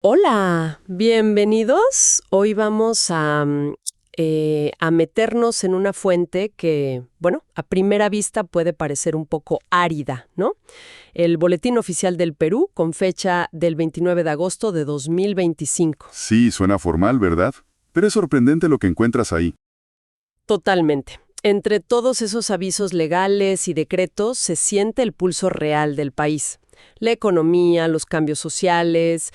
Hola, bienvenidos. Hoy vamos a meternos en una fuente que, bueno, a primera vista puede parecer un poco árida, ¿no? El Boletín Oficial del Perú, con fecha del 29 de agosto de 2025. Sí, suena formal, ¿verdad? Pero es sorprendente lo que encuentras ahí. Totalmente. Entre todos esos avisos legales y decretos se siente el pulso real del país. La economía, los cambios sociales,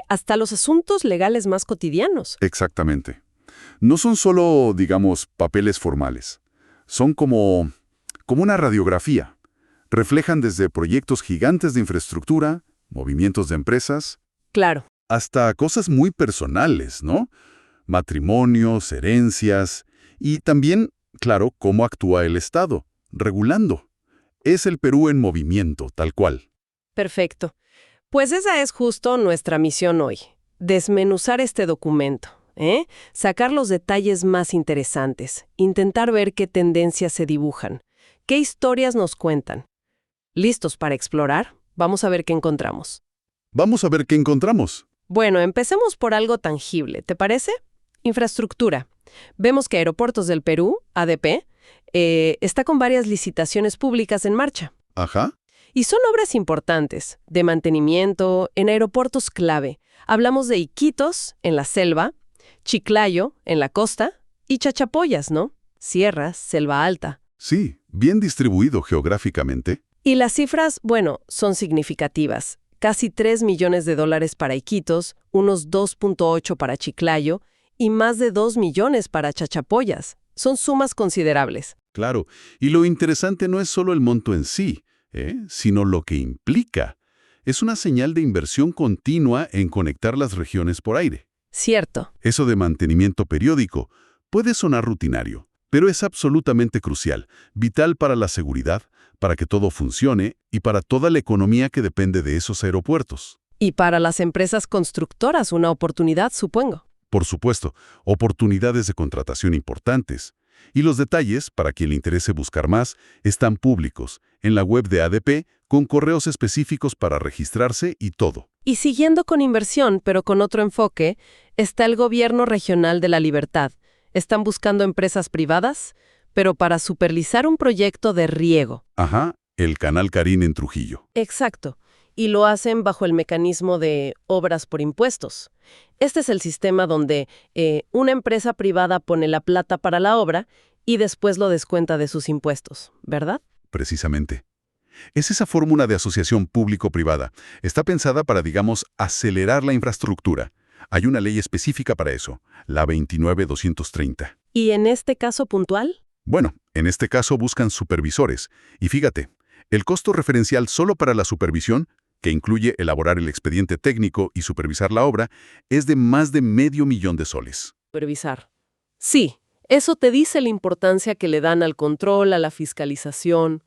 hasta los asuntos legales más cotidianos. Exactamente. No son solo, digamos, papeles formales. Son como una radiografía. Reflejan desde proyectos gigantes de infraestructura, movimientos de empresas, Claro. hasta cosas muy personales, ¿no? Matrimonios, herencias y también, claro, cómo actúa el Estado, regulando. Es el Perú en movimiento, tal cual. Perfecto. Pues esa es justo nuestra misión hoy, desmenuzar este documento, ¿eh? Sacar los detalles más interesantes, intentar ver qué tendencias se dibujan, qué historias nos cuentan. ¿Listos para explorar? Vamos a ver qué encontramos. Vamos a ver qué encontramos. Bueno, empecemos por algo tangible, ¿te parece? Infraestructura. Vemos que Aeropuertos del Perú, ADP, está con varias licitaciones públicas en marcha. Ajá. Y son obras importantes, de mantenimiento, en aeropuertos clave. Hablamos de Iquitos, en la selva, Chiclayo, en la costa, y Chachapoyas, ¿no? Sierras, selva alta. Sí, bien distribuido geográficamente. Y las cifras, bueno, son significativas. Casi 3 millones de dólares para Iquitos, unos 2.8 para Chiclayo y más de 2 millones para Chachapoyas. Son sumas considerables. Claro, y lo interesante no es solo el monto en sí, sino lo que implica. Es una señal de inversión continua en conectar las regiones por aire. Cierto. Eso de mantenimiento periódico puede sonar rutinario, pero es absolutamente crucial, vital para la seguridad, para que todo funcione y para toda la economía que depende de esos aeropuertos. Y para las empresas constructoras, una oportunidad, supongo. Por supuesto, oportunidades de contratación importantes. Y los detalles, para quien le interese buscar más, están públicos, en la web de ADP, con correos específicos para registrarse y todo. Y siguiendo con inversión, pero con otro enfoque, está el Gobierno Regional de la Libertad. Están buscando empresas privadas, pero para supervisar un proyecto de riego. Ajá, el Canal Carín en Trujillo. Exacto. Y lo hacen bajo el mecanismo de obras por impuestos. Este es el sistema donde una empresa privada pone la plata para la obra y después lo descuenta de sus impuestos, ¿verdad? Precisamente. Es esa fórmula de asociación público-privada. Está pensada para, digamos, acelerar la infraestructura. Hay una ley específica para eso, la 29230. ¿Y en este caso puntual? Bueno, en este caso buscan supervisores. Y fíjate, el costo referencial solo para la supervisión, que incluye elaborar el expediente técnico y supervisar la obra, es de más de $500,000. Supervisar. Sí, eso te dice la importancia que le dan al control, a la fiscalización,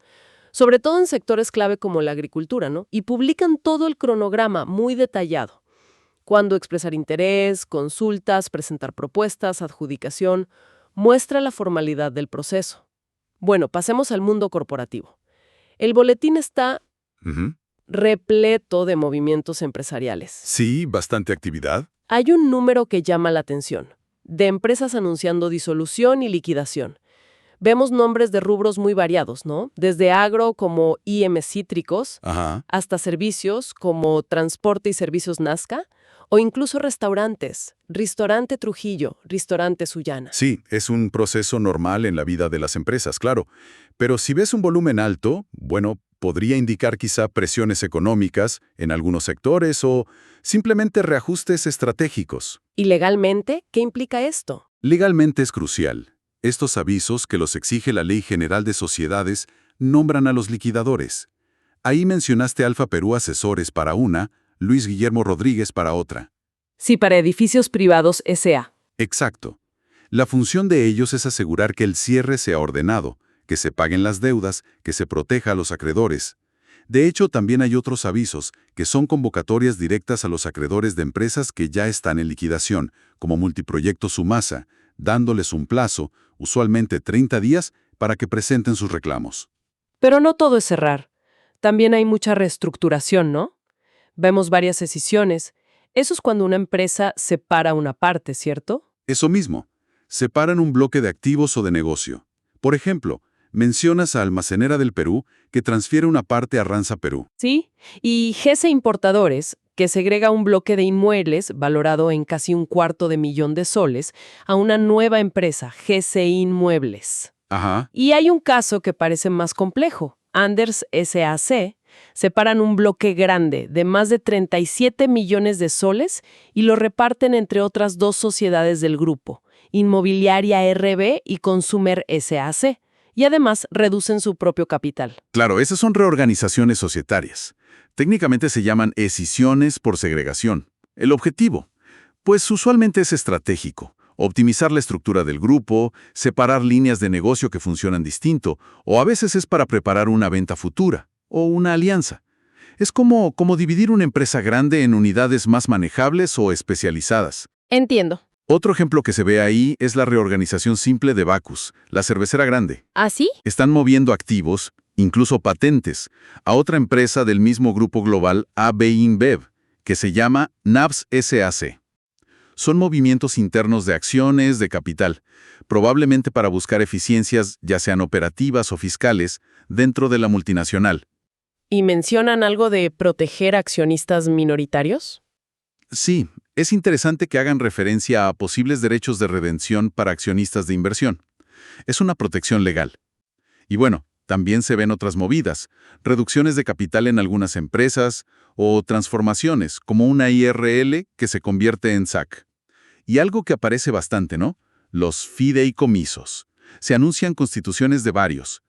sobre todo en sectores clave como la agricultura, ¿no? Y publican todo el cronograma muy detallado. Cuándo expresar interés, consultas, presentar propuestas, adjudicación, muestra la formalidad del proceso. Bueno, pasemos al mundo corporativo. El boletín está Ujú. repleto de movimientos empresariales. Sí, bastante actividad. Hay un número que llama la atención, de empresas anunciando disolución y liquidación. Vemos nombres de rubros muy variados, ¿no? Desde agro como IM Cítricos, Ajá. hasta servicios como transporte y servicios Nazca, o incluso restaurantes, Ristorante Trujillo, Ristorante Sullana. Sí, es un proceso normal en la vida de las empresas, claro. Pero si ves un volumen alto, bueno, podría indicar quizá presiones económicas en algunos sectores o simplemente reajustes estratégicos. ¿Y legalmente qué implica esto? Legalmente es crucial. Estos avisos, que los exige la Ley General de Sociedades, nombran a los liquidadores. Ahí mencionaste Alfa Perú Asesores para una, Luis Guillermo Rodríguez para otra. Sí, para edificios privados S.A. Exacto. La función de ellos es asegurar que el cierre sea ordenado, que se paguen las deudas, que se proteja a los acreedores. De hecho, también hay otros avisos, que son convocatorias directas a los acreedores de empresas que ya están en liquidación, como Multiproyecto Sumasa, dándoles un plazo, usualmente 30 días, para que presenten sus reclamos. Pero no todo es cerrar. También hay mucha reestructuración, ¿no? Vemos varias escisiones. Eso es cuando una empresa separa una parte, ¿cierto? Eso mismo. Separan un bloque de activos o de negocio. Por ejemplo, mencionas a Almacenera del Perú, que transfiere una parte a Ranza Perú. Sí. Y GESE Importadores, que segrega un bloque de inmuebles valorado en casi $250,000 a una nueva empresa, GESE Inmuebles. Ajá. Y hay un caso que parece más complejo. Anders SAC separan un bloque grande de más de 37 millones de soles y lo reparten entre otras dos sociedades del grupo, Inmobiliaria RB y Consumer SAC, y además reducen su propio capital. Claro, esas son reorganizaciones societarias. Técnicamente se llaman escisiones por segregación. El objetivo, pues usualmente es estratégico. Optimizar la estructura del grupo, separar líneas de negocio que funcionan distinto, o a veces es para preparar una venta futura, o una alianza. Es como dividir una empresa grande en unidades más manejables o especializadas. Entiendo. Otro ejemplo que se ve ahí es la reorganización simple de Bacus, la cervecera grande. ¿Ah, sí? Están moviendo activos, incluso patentes, a otra empresa del mismo grupo global AB InBev, que se llama NABS SAC. Son movimientos internos de acciones, de capital, probablemente para buscar eficiencias, ya sean operativas o fiscales, dentro de la multinacional. ¿Y mencionan algo de proteger accionistas minoritarios? Sí, es interesante que hagan referencia a posibles derechos de redención para accionistas de inversión. Es una protección legal. Y bueno, también se ven otras movidas, reducciones de capital en algunas empresas o transformaciones, como una IRL que se convierte en SAC. Y algo que aparece bastante, ¿no? Los fideicomisos. Se anuncian constituciones de varios.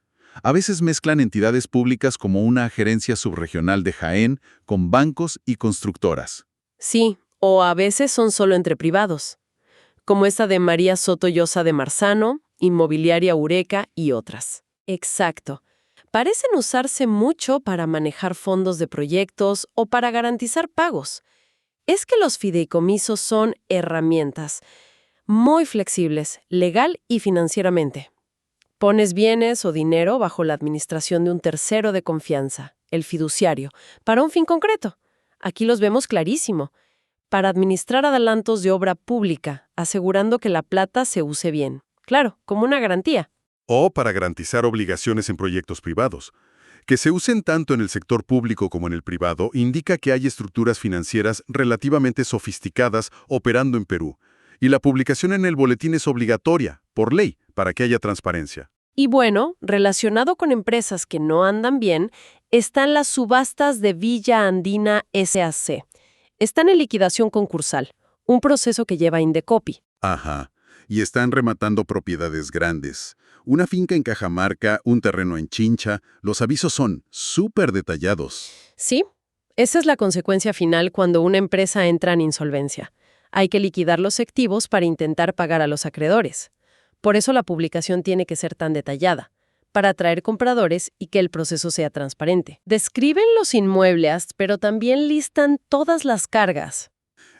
A veces mezclan entidades públicas como una gerencia subregional de Jaén con bancos y constructoras. Sí, o a veces son solo entre privados, como esta de María Soto Llosa de Marzano, Inmobiliaria Eureka y otras. Exacto. Parecen usarse mucho para manejar fondos de proyectos o para garantizar pagos. Es que los fideicomisos son herramientas muy flexibles, legal y financieramente. Pones bienes o dinero bajo la administración de un tercero de confianza, el fiduciario, para un fin concreto. Aquí los vemos clarísimo. Para administrar adelantos de obra pública, asegurando que la plata se use bien. Claro, como una garantía. O para garantizar obligaciones en proyectos privados. Que se usen tanto en el sector público como en el privado indica que hay estructuras financieras relativamente sofisticadas operando en Perú. Y la publicación en el boletín es obligatoria, por ley, para que haya transparencia. Y bueno, relacionado con empresas que no andan bien, están las subastas de Villa Andina SAC. Están en liquidación concursal, un proceso que lleva Indecopi. Ajá. Y están rematando propiedades grandes. Una finca en Cajamarca, un terreno en Chincha. Los avisos son súper detallados. Sí, esa es la consecuencia final cuando una empresa entra en insolvencia. Hay que liquidar los activos para intentar pagar a los acreedores. Por eso la publicación tiene que ser tan detallada, para atraer compradores y que el proceso sea transparente. Describen los inmuebles, pero también listan todas las cargas.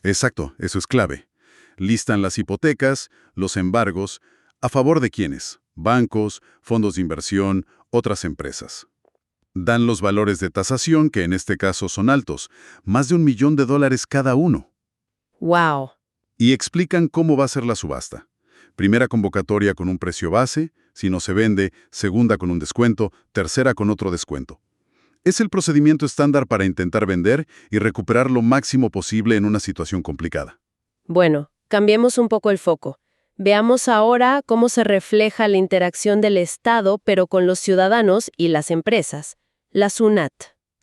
Exacto, eso es clave. Listan las hipotecas, los embargos, ¿a favor de quiénes? Bancos, fondos de inversión, otras empresas. Dan los valores de tasación, que en este caso son altos, más de $1 millón cada uno. ¡Wow! Y explican cómo va a ser la subasta. Primera convocatoria con un precio base, si no se vende, segunda con un descuento, tercera con otro descuento. Es el procedimiento estándar para intentar vender y recuperar lo máximo posible en una situación complicada. Bueno, cambiemos un poco el foco. Veamos ahora cómo se refleja la interacción del Estado, pero con los ciudadanos y las empresas. La SUNAT.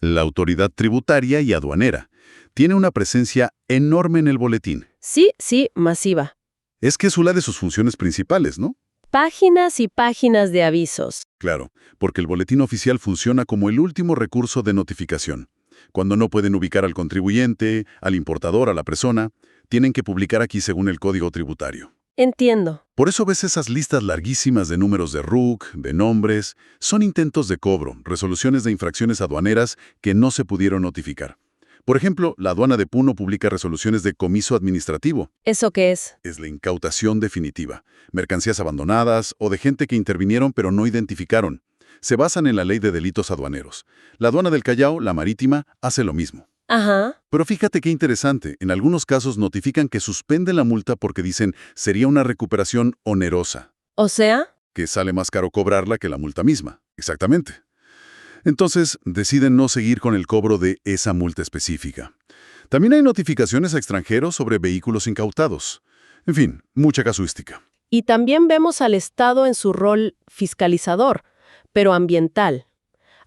La autoridad tributaria y aduanera tiene una presencia enorme en el boletín. Sí, masiva. Es que es una de sus funciones principales, ¿no? Páginas y páginas de avisos. Claro, porque el boletín oficial funciona como el último recurso de notificación. Cuando no pueden ubicar al contribuyente, al importador, a la persona, tienen que publicar aquí según el código tributario. Entiendo. Por eso ves esas listas larguísimas de números de RUC, de nombres. Son intentos de cobro, resoluciones de infracciones aduaneras que no se pudieron notificar. Por ejemplo, la aduana de Puno publica resoluciones de comiso administrativo. ¿Eso qué es? Es la incautación definitiva. Mercancías abandonadas o de gente que intervinieron pero no identificaron. Se basan en la ley de delitos aduaneros. La aduana del Callao, la marítima, hace lo mismo. Ajá. Pero fíjate qué interesante, en algunos casos notifican que suspenden la multa porque dicen sería una recuperación onerosa, O sea, que sale más caro cobrarla que la multa misma. Exactamente. Entonces, deciden no seguir con el cobro de esa multa específica. También hay notificaciones a extranjeros sobre vehículos incautados. En fin, mucha casuística. y también vemos al Estado en su rol fiscalizador, pero ambiental,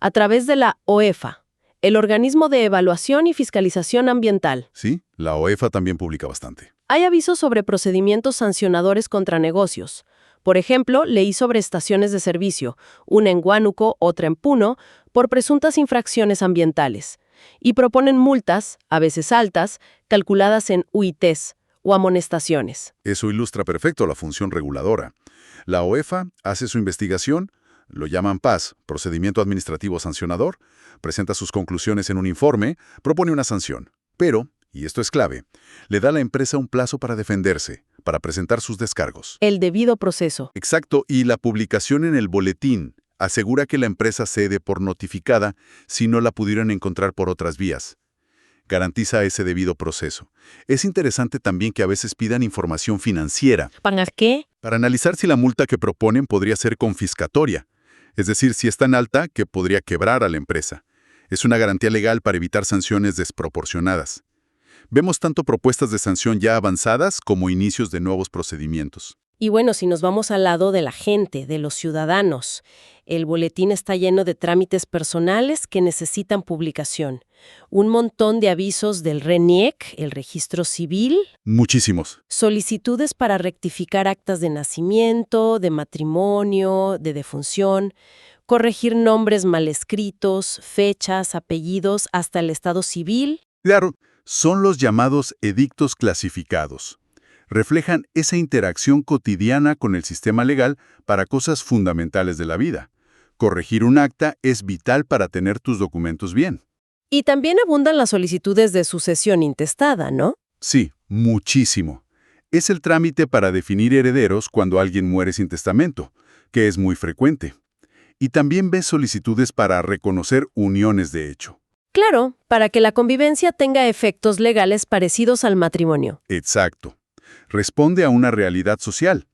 a través de la OEFA, el Organismo de Evaluación y Fiscalización Ambiental. Sí, la OEFA también publica bastante. Hay avisos sobre procedimientos sancionadores contra negocios. Por ejemplo, leí sobre estaciones de servicio, una en Huánuco, otra en Puno, por presuntas infracciones ambientales. Y proponen multas, a veces altas, calculadas en UITs o amonestaciones. Eso ilustra perfecto la función reguladora. La OEFA hace su investigación, lo llaman PAS, Procedimiento Administrativo Sancionador, presenta sus conclusiones en un informe, propone una sanción. Pero, y esto es clave, le da a la empresa un plazo para defenderse, para presentar sus descargos. El debido proceso. Exacto, y la publicación en el boletín asegura que la empresa cede por notificada si no la pudieran encontrar por otras vías. Garantiza ese debido proceso. Es interesante también que a veces pidan información financiera ¿Para qué? para analizar si la multa que proponen podría ser confiscatoria, es decir, si es tan alta que podría quebrar a la empresa. Es una garantía legal para evitar sanciones desproporcionadas. Vemos tanto propuestas de sanción ya avanzadas como inicios de nuevos procedimientos. Y bueno, si nos vamos al lado de la gente, de los ciudadanos, el boletín está lleno de trámites personales que necesitan publicación. Un montón de avisos del RENIEC, el registro civil, Muchísimos. solicitudes para rectificar actas de nacimiento, de matrimonio, de defunción, corregir nombres mal escritos, fechas, apellidos, hasta el estado civil. Claro, son los llamados edictos clasificados. Reflejan esa interacción cotidiana con el sistema legal para cosas fundamentales de la vida. Corregir un acta es vital para tener tus documentos bien. Y también abundan las solicitudes de sucesión intestada, ¿no? Sí, muchísimo. Es el trámite para definir herederos cuando alguien muere sin testamento, que es muy frecuente. Y también ves solicitudes para reconocer uniones de hecho. Claro, para que la convivencia tenga efectos legales parecidos al matrimonio. Exacto. Responde a una realidad social.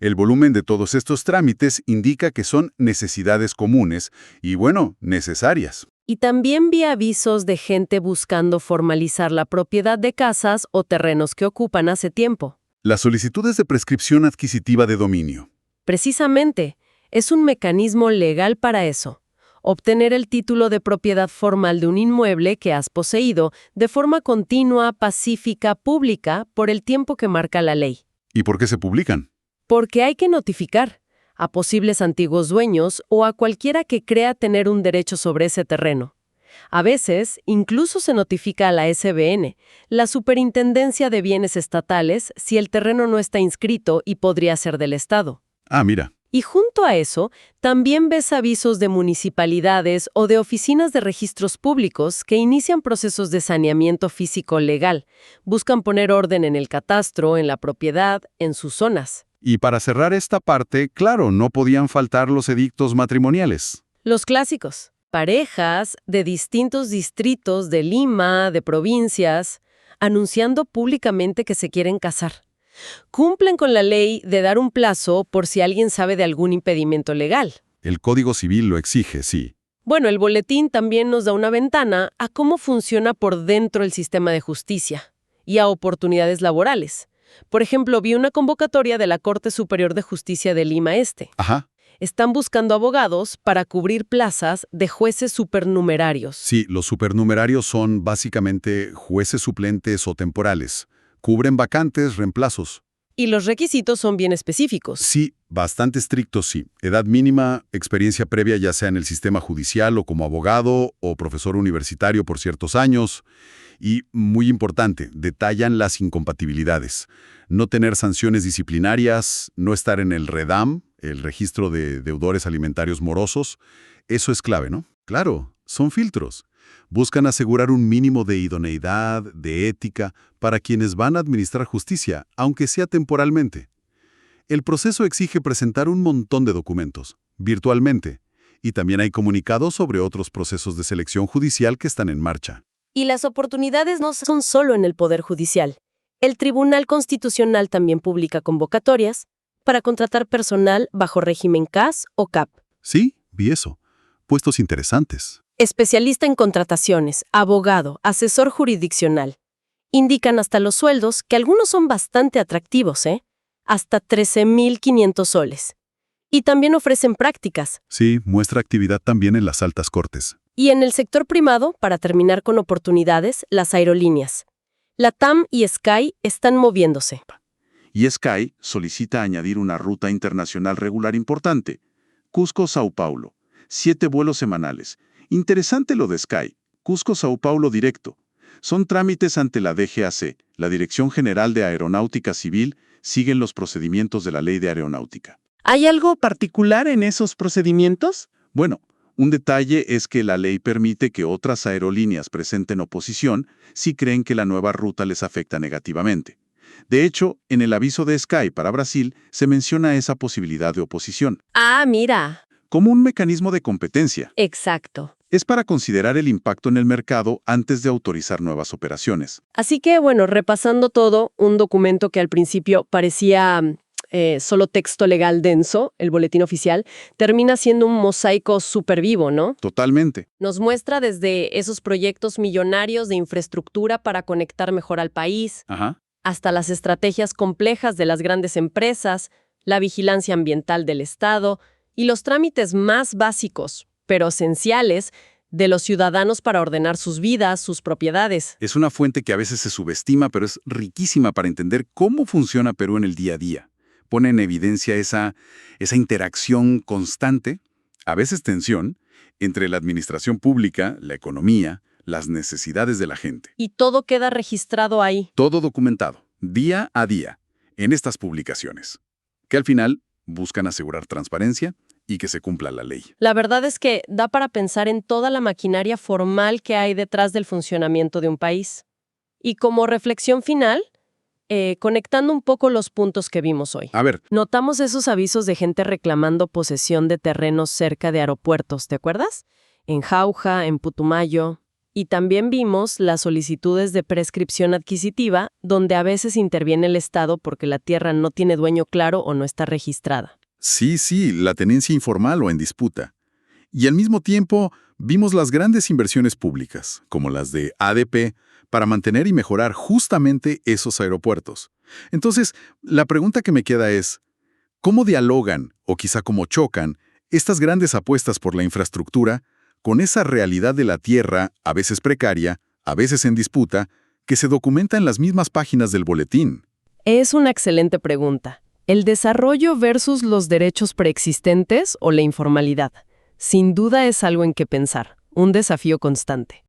El volumen de todos estos trámites indica que son necesidades comunes y, bueno, necesarias. Y también vi avisos de gente buscando formalizar la propiedad de casas o terrenos que ocupan hace tiempo. Las solicitudes de prescripción adquisitiva de dominio. Precisamente, es un mecanismo legal para eso. Obtener el título de propiedad formal de un inmueble que has poseído de forma continua, pacífica, pública, por el tiempo que marca la ley. ¿Y por qué se publican? Porque hay que notificar a posibles antiguos dueños o a cualquiera que crea tener un derecho sobre ese terreno. A veces, incluso se notifica a la SBN, la Superintendencia de Bienes Estatales, si el terreno no está inscrito y podría ser del Estado. Ah, mira. Y junto a eso, también ves avisos de municipalidades o de oficinas de registros públicos que inician procesos de saneamiento físico legal. Buscan poner orden en el catastro, en la propiedad, en sus zonas. Y para cerrar esta parte, claro, no podían faltar los edictos matrimoniales. Los clásicos. Parejas de distintos distritos de Lima, de provincias, anunciando públicamente que se quieren casar. Cumplen con la ley de dar un plazo por si alguien sabe de algún impedimento legal. El Código Civil lo exige, sí. Bueno, el boletín también nos da una ventana a cómo funciona por dentro el sistema de justicia y a oportunidades laborales. Por ejemplo, vi una convocatoria de la Corte Superior de Justicia de Lima Este. Ajá. Están buscando abogados para cubrir plazas de jueces supernumerarios. Sí, los supernumerarios son básicamente jueces suplentes o temporales. Cubren vacantes, reemplazos. Y los requisitos son bien específicos. Sí, bastante estrictos, sí. Edad mínima, experiencia previa ya sea en el sistema judicial o como abogado o profesor universitario por ciertos años. Y, muy importante, detallan las incompatibilidades. No tener sanciones disciplinarias, no estar en el REDAM, el registro de deudores alimentarios morosos. Eso es clave, ¿no? Claro, son filtros. Buscan asegurar un mínimo de idoneidad, de ética, para quienes van a administrar justicia, aunque sea temporalmente. El proceso exige presentar un montón de documentos, virtualmente, y también hay comunicados sobre otros procesos de selección judicial que están en marcha. Y las oportunidades no son solo en el Poder Judicial. El Tribunal Constitucional también publica convocatorias para contratar personal bajo régimen CAS o CAP. Sí, vi eso. Puestos interesantes. Especialista en contrataciones, abogado, asesor jurisdiccional. Indican hasta los sueldos, que algunos son bastante atractivos, hasta 13.500 soles. Y también ofrecen prácticas. Sí, muestra actividad también en las altas cortes. Y en el sector privado, para terminar con oportunidades, las aerolíneas. LATAM y Sky están moviéndose. Y Sky solicita añadir una ruta internacional regular importante. Cusco-Sao Paulo. 7 vuelos semanales. Interesante lo de Sky. Cusco-Sao Paulo directo. Son trámites ante la DGAC, la Dirección General de Aeronáutica Civil, siguen los procedimientos de la Ley de Aeronáutica. ¿Hay algo particular en esos procedimientos? Bueno, un detalle es que la ley permite que otras aerolíneas presenten oposición si creen que la nueva ruta les afecta negativamente. De hecho, en el aviso de Sky para Brasil se menciona esa posibilidad de oposición. Ah, mira. Como un mecanismo de competencia. Exacto. Es para considerar el impacto en el mercado antes de autorizar nuevas operaciones. Así que, bueno, repasando todo, un documento que al principio parecía solo texto legal denso, el boletín oficial, termina siendo un mosaico súper vivo, ¿no? Totalmente. Nos muestra desde esos proyectos millonarios de infraestructura para conectar mejor al país, Ajá. hasta las estrategias complejas de las grandes empresas, la vigilancia ambiental del Estado y los trámites más básicos, pero esenciales, de los ciudadanos para ordenar sus vidas, sus propiedades. Es una fuente que a veces se subestima, pero es riquísima para entender cómo funciona Perú en el día a día. Pone en evidencia esa interacción constante, a veces tensión, entre la administración pública, la economía, las necesidades de la gente. Y todo queda registrado ahí. Todo documentado, día a día, en estas publicaciones, que al final buscan asegurar transparencia y que se cumpla la ley. La verdad es que da para pensar en toda la maquinaria formal que hay detrás del funcionamiento de un país. Y como reflexión final, conectando un poco los puntos que vimos hoy. A ver, Notamos esos avisos de gente reclamando posesión de terrenos cerca de aeropuertos, ¿te acuerdas? En Jauja, en Putumayo. Y también vimos las solicitudes de prescripción adquisitiva, donde a veces interviene el Estado porque la tierra no tiene dueño claro o no está registrada. sí, la tenencia informal o en disputa. Y al mismo tiempo, vimos las grandes inversiones públicas, como las de ADP, para mantener y mejorar justamente esos aeropuertos. Entonces, la pregunta que me queda es, ¿cómo dialogan, o quizá cómo chocan, estas grandes apuestas por la infraestructura con esa realidad de la tierra, a veces precaria, a veces en disputa, que se documenta en las mismas páginas del boletín? Es una excelente pregunta. ¿El desarrollo versus los derechos preexistentes o la informalidad? Sin duda es algo en que pensar, un desafío constante.